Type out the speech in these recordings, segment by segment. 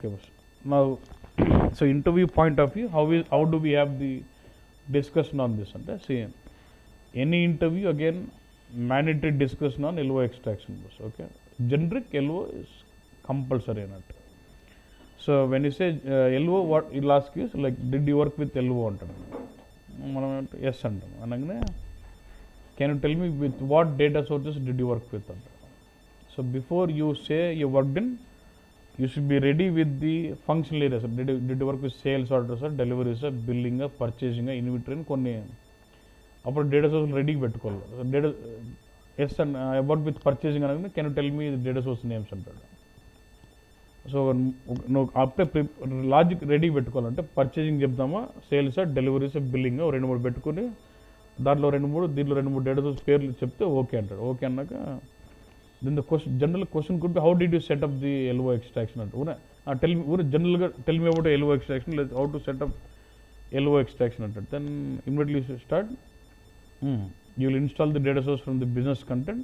Okay, now, so interview point of view, how do we have the discussion on this? And see, any interview again, mandatory discussion on LO extraction. Okay, generic LO is compulsory. Not. So when you say LO, what it'll ask you is like, did you work with LO? Yes, and can you tell me with what data sources did you work with? So before you say you worked in, you should be ready with the functional areas. Did you work with sales orders, deliveries, billing, purchasing, inventory, కొన్ని అప్పుడు data source రెడీగా పెట్టుకోవాలి. Data S and I work with purchasing అనగానే can you tell me data source names అంటాడు. So నువ్వు అప్పుడే logic రెడీగా పెట్టుకోవాలంటే పర్చేసింగ్ చెప్తామా, సేల్స్, డెలివరీస్, బిల్లింగ్ 2-3 పెట్టుకుని దాంట్లో 2-3 దీంట్లో 2-3 డేటా సోర్స్ పేర్లు చెప్తే ఓకే అంటాడు. ఓకే అన్నాక then the question, general question could be, how did you set up the LO extraction? Tell me about LO extraction, how to set up LO extraction. Then immediately you start. You will install the data source from the business content.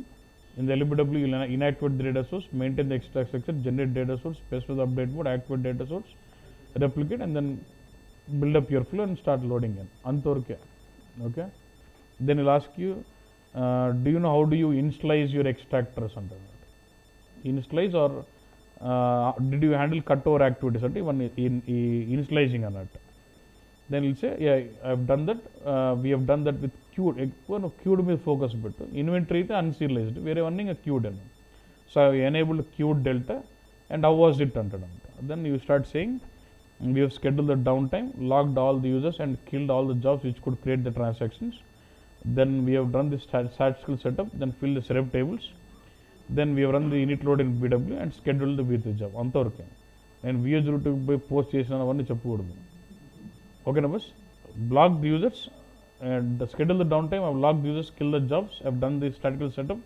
In the LBW, you will inactivate the data source, maintain the extract structure, generate data source, specify the update mode, activate data source, replicate, and then build up your flow and start loading in. Antorke. Okay. Then he'll ask you, do you know how do you initialize your extractors? Initialize or did you handle cutover activities? One initializing on that. Then he'll say, yeah, I've done that. We have done that with queued. Queued means focus bit. Inventory is unserialized. We are running a queued. So I enabled queued delta, and how was it? Then you start saying, we have scheduled the downtime, logged all the users, and killed all the jobs which could create the transactions. Then we have done this statistical setup, then fill the serif tables. Then we have run the init load in BW and scheduled the V3 job. Antorke. And VS route by post chase on chappudu. Okay, na boss? Block the users and schedule the downtime. I've logged the users, kill the jobs. I've done the statistical setup,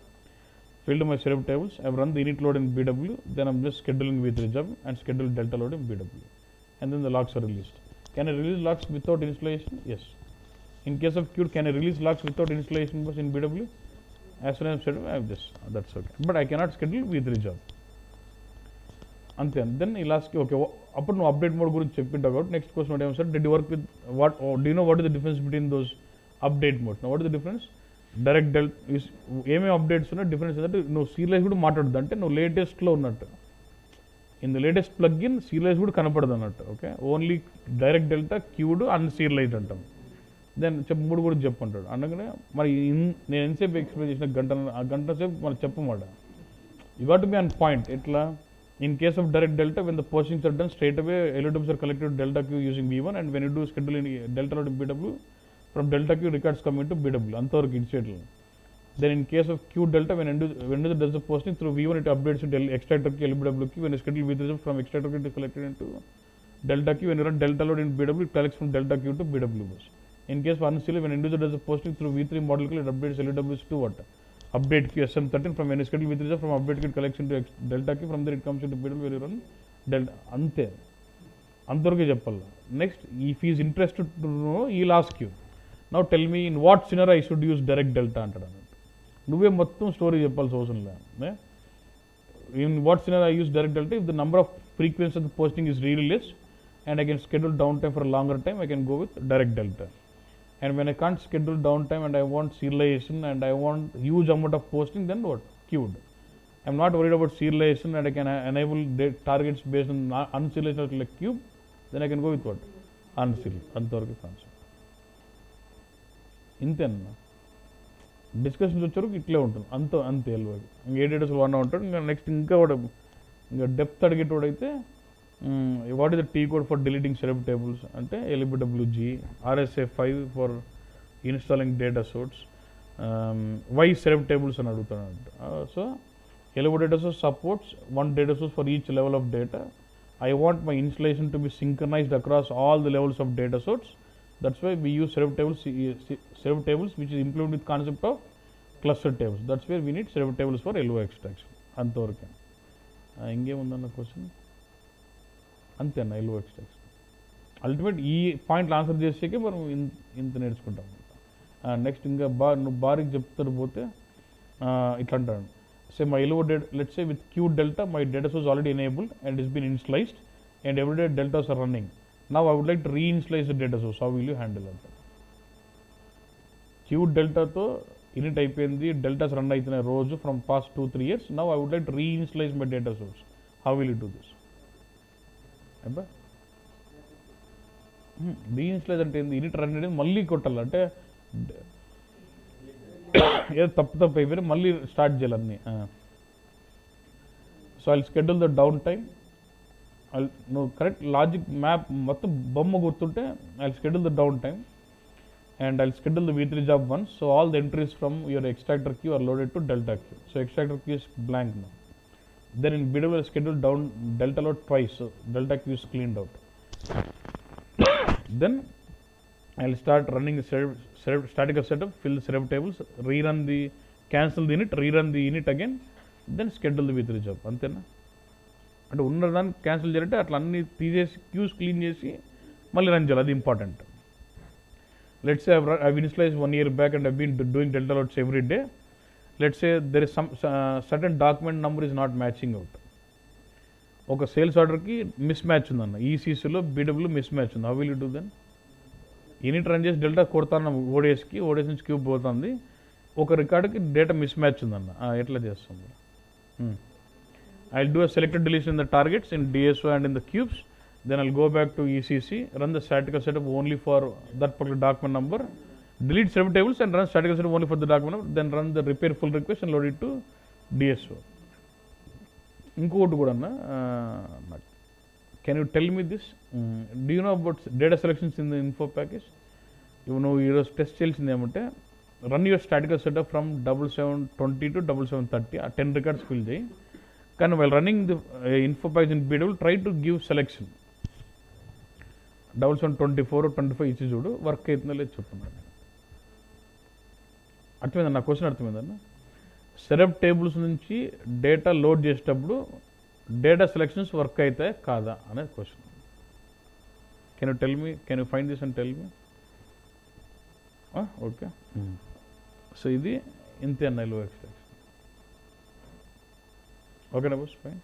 filled my serif tables. I've run the init load in BW. Then I'm just scheduling V3 job and schedule delta load in BW. And then the logs are released. Can I release logs without installation? Yes. In case of queued, can I release logs without installation in BW? As soon as I'm scheduled, I have this. That's okay. But I cannot schedule V3 job. And then he'll ask you, okay, upon update mode guరించి చెప్పింది about. Next question, what I said, did you work with what, or do you know what is the difference between those update modes? Now, what is the difference? Direct delta is ఏమేమి updates ఉన్నాయి, difference ఏంటంటే నువ్వు serialize కూడా మాట్లాడదు అంటే నువ్వు లేటెస్ట్లో ఉన్నట్టు. In the latest plug in serialize కూడా కనపడదు అన్నట్టు. Okay, only direct delta, queued, unserialized అంటాం. దెన్ మూడు కూడా చెప్పంటాడు. అనగానే మరి నేను ఎంతసేపు ఎక్స్ప్లెయిన్ చేసిన గంట సేపు మనం చెప్పమాట. You got to be on point. ఎట్లా? In case of direct delta, when the postings are done, straight away LOWs are collected delta queue using V1, and when you do schedule in delta load in BW, from delta queue records come into BW. అంతవరకు ఇన్స్టేట్లో. Then in case of queue delta, when user does the posting through V1, it updates into extractor queue, LBW queue. When you schedule V3 from extractor queue, it is collected into delta queue. When you run delta load in BW, it collects from delta queue to BW bus. In case of unserial, when user does the posting through V3 model queue, it updates LWs to what? Update queue SM13. From when you schedule V3 from update queue, it collects into delta queue. From there, it comes into BW where you run delta. Ante. Antorke cheppalla. Next, if he is interested to know, he will ask you. Now tell me in what scenario I should use direct delta antadu. నువ్వే మొత్తం story చెప్పాల్సిన అవసరం లేదు. In what scenario I use direct delta if the number of frequency of the posting is really less and I can schedule down time for longer time, I can go with direct delta. And when I can't schedule down time and I want serialization and I want huge amount of posting, then what? Queued. I'm not worried about serialization and I can enable targets based on అన్సీరియలైజ్డ్ like cube, then I can go with what? Unserial. అంతవరకు concept ఇంతేనా? Discussions వచ్చేవరకు ఇట్లే ఉంటుంది. అంతే వెళ్ళిపోయి ఇంకా 8 days 1 ఉంటాడు. ఇంకా నెక్స్ట్ ఇంకా ఇంకా డెప్త్ అడిగేటోడైతే what is the T code for deleting setup tables అంటే LBWG, RSA 5 for installing data source, why setup tables అని అడుగుతాడు. So LBW data source supports 1 data source for each level of data. I want my installation to be synchronized across all the levels of data source. That's why we use serif tables which is implemented with concept of cluster tables. That's where we need serif tables for LO extraction. అంతవరకే. ఇంకేముందన్న question? అంతేనా LO extraction? Ultimate ఈ పాయింట్లు answer చేసేకే మనం ఇంత నేర్చుకుంటాం. Next ఇంకా నువ్వు బారికి చెప్తారు పోతే ఇట్లా అంటాడు. Say my LO data, let's say with queue delta, my data source already enabled and it's been initialized. and everyday deltas are running. Now I would like to reinitialize the data source. How will you handle that? Q delta తో init అయిపోయింది, deltas run అవుతున్నాయి రోజు from past 2-3 years. Now I would like to reinitialize my data source. How will you do this? అబ్బా reinitialize అంటే ఏంది? In it run అనేది మళ్ళీ కొట్టాలి అంటే ఏదో తప్పు అయిపోయినా మళ్ళీ స్టార్ట్ చేయాలి అన్నీ. So I schedule the down time. నువ్వు కరెక్ట్ లాజిక్ మ్యాప్ మొత్తం బొమ్మ గుర్తుంటే I schedule the down time and I'll schedule the V3 job once. So all the entries from your extractor queue are loaded to delta queue. So extractor queue is blank now. Then in BW I'll schedule down delta load twice. So delta queue is cleaned out. Then I'll start running the static setup, fill the server tables, rerun the cancel the init, rerun the init again, then schedule the V3 job. అంతేనా? అంటే ఉన్నదాన్ని cancel చేయాలంటే అట్లా అన్ని తీసేసి cues clean చేసి మళ్ళీ run చేయాలి. అది important. Let's say I've initialized 1 year back and I've been doing delta loads every day. Let's say there is some certain document number is not matching out. ఒక sales ఆర్డర్కి mismatch ఉందన్న, ఈసీసీలో BW mismatch ఉంది. How will you do then? Unit run చేసి delta కొడతాను ఓడిఎస్కి, ODIs నుంచి cube పోతుంది, ఒక రికార్డుకి డేటా మిస్ మ్యాచ్ ఉందన్న, ఎట్లా చేస్తుంది? I do a selected deletion in the targets in DSO and in the cubes. Then I'll go back to ECC, run the statical setup only for that particular document number, delete server tables and run statical setup only for the document number, then run the repair full request and load it to DSO. ఇంకోటి కూడా అన్న, can you tell me this? Do you know about data selections in the info package? ఇవి నువ్వు ఈరోజు test చేయాల్సింది ఏమంటే, run your statistical setup from 7720 to 7730, ఆ 10 records fill చేయి. కానీ while running the info package in BW try to give selection 7724 25 ఇచ్చి చూడు, వర్క్ అవుతుందో లేదు చెప్తున్నాను. అర్థమైందన్న? నా క్వశ్చన్ అర్థమైందన్న? సెరప్ టేబుల్స్ నుంచి డేటా లోడ్ చేసేటప్పుడు డేటా సెలెక్షన్స్ వర్క్ అవుతాయి కాదా అనేది question. Can you tell me, can you find this and tell me? Okay. So ఇది ఇంతే అన్న లో ఎక్స్ట్రాక్షన్. ఓకేనా బాస్? ఫైన్.